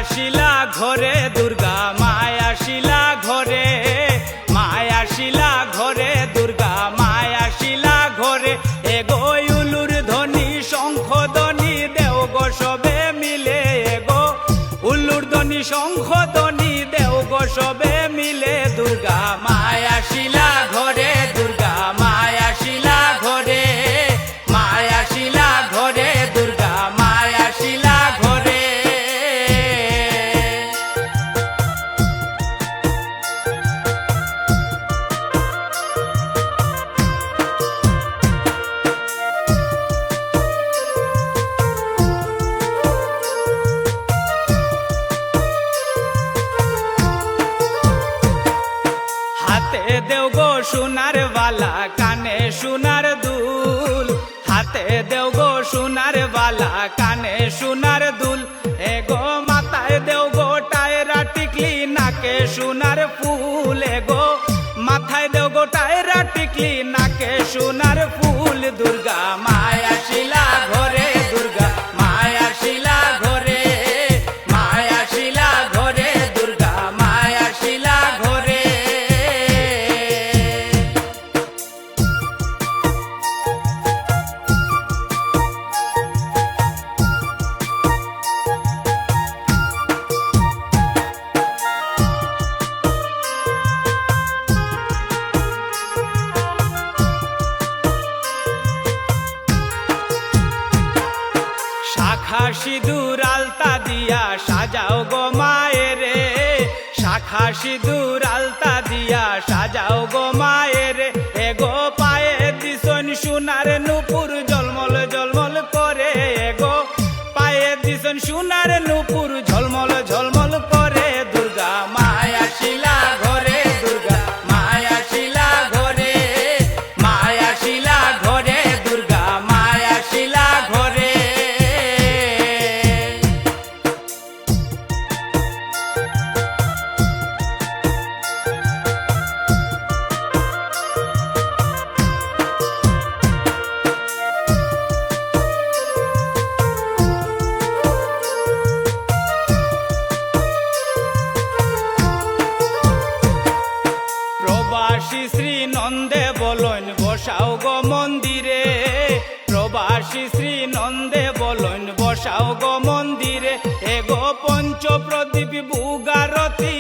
শিলা ঘরে দুর্গা মায়া শিলা ঘরে, মায়া শিলা ঘরে দুর্গা মায়া শিলা ঘরে। এগো উলুর ধ্বনি শঙ্খ ধ্বনি দেও গো সবে মিলে, এগো উলুর ধ্বনি শঙ্খ ধ্বনি দেও গো সবে মিলে। দুর্গা মায়া শিলা ঘরে দুর্গা মায়া শিলা ঘরে, মায়া শিলা ঘরে দুর্গা মায়া শিলা ঘরে। হাতে দেও গো সোনার বালা কানে সোনার দুল, হাতে দেও গো সোনার বালা কানে সোনার দুল। এগো মাথায় দেও গো টায়রা টিকলি নাকে সোনার ফুল, এগো মাথায় দেও গো টায়রা টিকলি নাকে সোনার ফুল। দুর্গা মায়া শিলা ঘরে দুর্গা মায়া শিলা ঘরে, মায়া শিলা ঘরে দুর্গা মায়া শিলা ঘরে। শাখা সিঁদুর আলতা দিয়া সাজাও গো মায়েরে, শাখা সিঁদুর আলতা দিয়া সাজাও গো মায়েরে। এগো পায়ে দিছন সোনার নুপুর ঝলমল ঝলমল করে, এগো পায়ে দিছন সোনার নুপুর ঝলমল ঝলমল করে। দুর্গা মায়া শিলা ঘরে দুর্গা মায়া শিলা ঘরে, মায়া শিলা ঘরে দুর্গা মায়া শিলা ঘরে। প্রবাসী শ্রী নন্দে বলন বসাও গো মন্দিরে, প্রবাসী শ্রী নন্দে বলন বসাও গো মন্দিরে। এগো পঞ্চ প্রদীপ বুগারতি